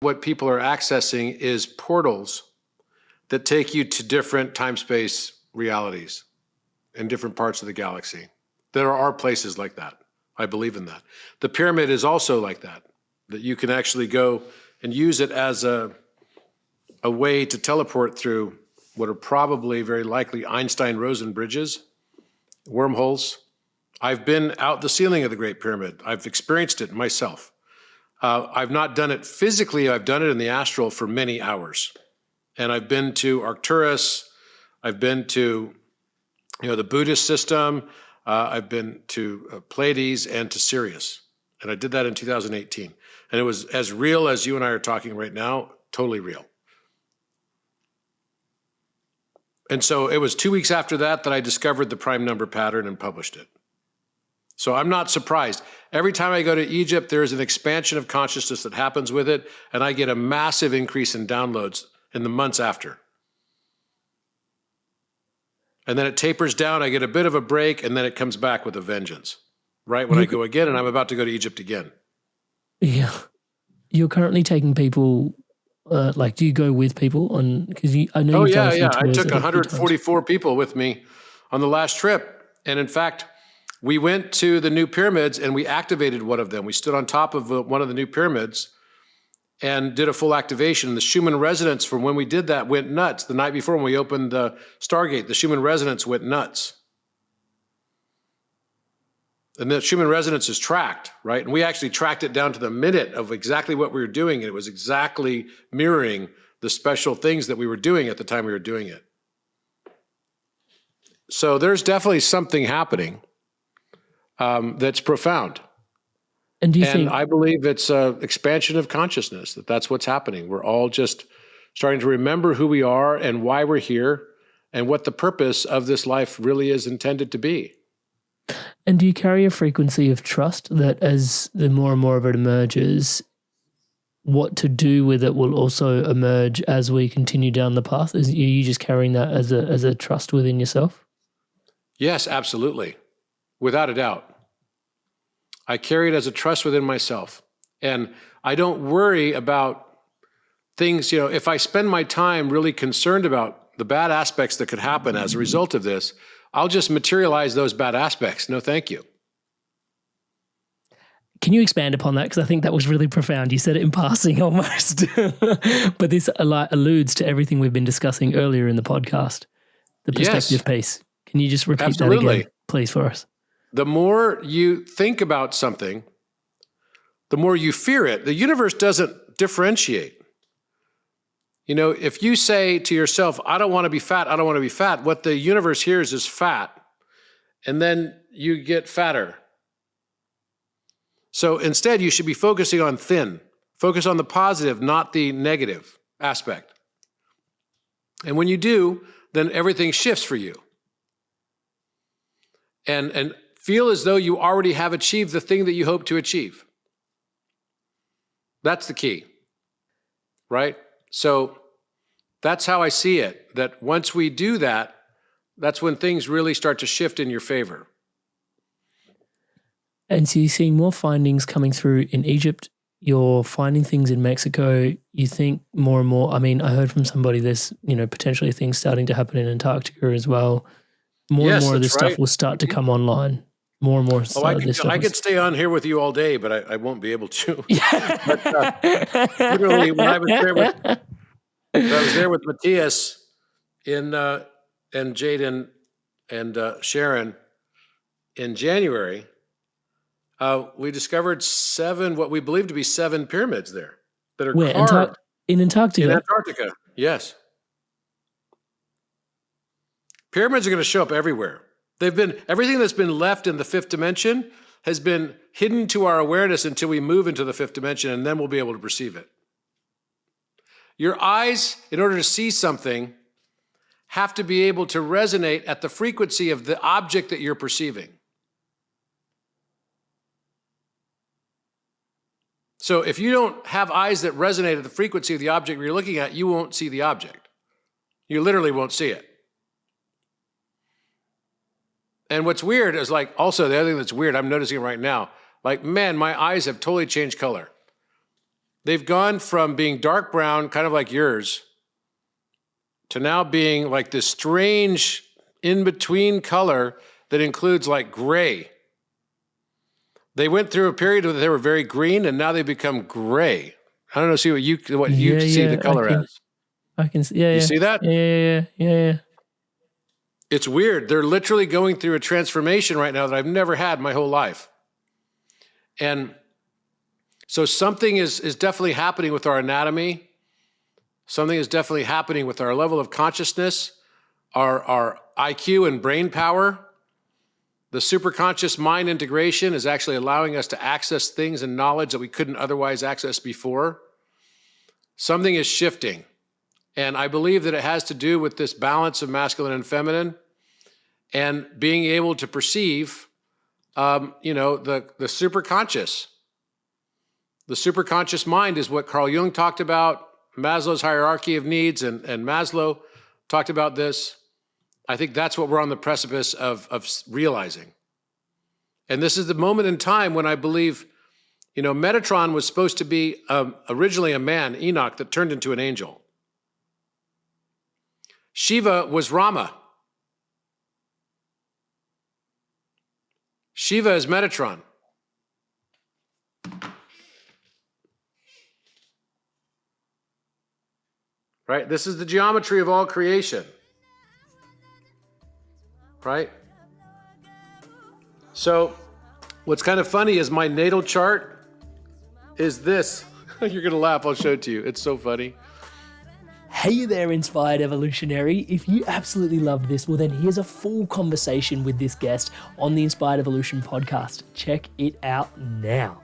what people are accessing is portals that take you to different time-space realities in different parts of the galaxy. There are places like that. I believe in that. The pyramid is also like that you can actually go and use it as a way to teleport through what are probably very likely Einstein-Rosen bridges, wormholes. I've been out the ceiling of the Great Pyramid. I've experienced it myself. I've not done it physically. I've done it in the astral for many hours. And I've been to Arcturus. I've been to, the Buddhist system. I've been to Pleiades and to Sirius. And I did that in 2018. And it was as real as you and I are talking right now, totally real. And so it was 2 weeks after that I discovered the prime number pattern and published it. So I'm not surprised. Every time I go to Egypt, there is an expansion of consciousness that happens with it, and I get a massive increase in downloads in the months after. And then it tapers down, I get a bit of a break, and then it comes back with a vengeance, right? When I go again, and I'm about to go to Egypt again. Yeah. You're currently taking people, do you go with people on, because I know you've done a few tours. I took 144 people with me on the last trip. And in fact, we went to the new pyramids and we activated one of them. We stood on top of one of the new pyramids and did a full activation. The Schumann resonance from when we did that went nuts. The night before when we opened the Stargate, the Schumann resonance went nuts. And the Schumann resonance is tracked, right? And we actually tracked it down to the minute of exactly what we were doing. And it was exactly mirroring the special things that we were doing at the time we were doing it. So there's definitely something happening that's profound. And I believe it's an expansion of consciousness, that's what's happening. We're all just starting to remember who we are and why we're here and what the purpose of this life really is intended to be. And do you carry a frequency of trust that as the more and more of it emerges, what to do with it will also emerge as we continue down the path? Are you just carrying that as a trust within yourself? Yes, absolutely. Without a doubt. I carry it as a trust within myself. And I don't worry about things, if I spend my time really concerned about the bad aspects that could happen as a result of this, I'll just materialize those bad aspects. No, thank you. Can you expand upon that? Because I think that was really profound. You said it in passing almost. But this alludes to everything we've been discussing earlier in the podcast, the perspective piece. Can you just repeat that again, please, for us? The more you think about something, the more you fear it. The universe doesn't differentiate. If you say to yourself, I don't want to be fat, I don't want to be fat, what the universe hears is fat, and then you get fatter. So instead, you should be focusing on thin. Focus on the positive, not the negative aspect. And when you do, then everything shifts for you. And feel as though you already have achieved the thing that you hope to achieve. That's the key, right? So that's how I see it, that once we do that, that's when things really start to shift in your favor. And so you're seeing more findings coming through in Egypt. You're finding things in Mexico. You think more and more, I heard from somebody there's, potentially things starting to happen in Antarctica as well. More and more of this stuff will start to come online. More and more. I could stay on here with you all day, but I won't be able to. But, literally, when I was there with Matthias and Jaden and Sharon in January, we discovered what we believe to be 7 pyramids there that are carved. In Antarctica? In Antarctica, yes. Pyramids are going to show up everywhere. Everything that's been left in the 5th dimension has been hidden to our awareness until we move into the 5th dimension, and then we'll be able to perceive it. Your eyes, in order to see something, have to be able to resonate at the frequency of the object that you're perceiving. So if you don't have eyes that resonate at the frequency of the object you're looking at, you won't see the object. You literally won't see it. And what's weird is also the other thing that's weird, I'm noticing it right now, man, my eyes have totally changed color. they've gone from being dark brown, kind of like yours, to now being like this strange in-between color that includes like gray. They went through a period where they were very green, and now they become gray. I don't know, see what you see the color as. I can see. Yeah, You see that? Yeah. It's weird. They're literally going through a transformation right now that I've never had my whole life. And so something is definitely happening with our anatomy. Something is definitely happening with our level of consciousness, our IQ and brain power. The superconscious mind integration is actually allowing us to access things and knowledge that we couldn't otherwise access before. Something is shifting. And I believe that it has to do with this balance of masculine and feminine and being able to perceive, the superconscious. The superconscious mind is what Carl Jung talked about, Maslow's hierarchy of needs, and Maslow talked about this. I think that's what we're on the precipice of realizing. And this is the moment in time when I believe, Metatron was supposed to be originally a man, Enoch, that turned into an angel. Shiva was Rama. Shiva is Metatron. Right? This is the geometry of all creation. Right? So, what's kind of funny is my natal chart is this. You're going to laugh. I'll show it to you. It's so funny. Hey there, Inspired Evolutionary. If you absolutely loved this, well then here's a full conversation with this guest on the Inspired Evolution podcast. Check it out now.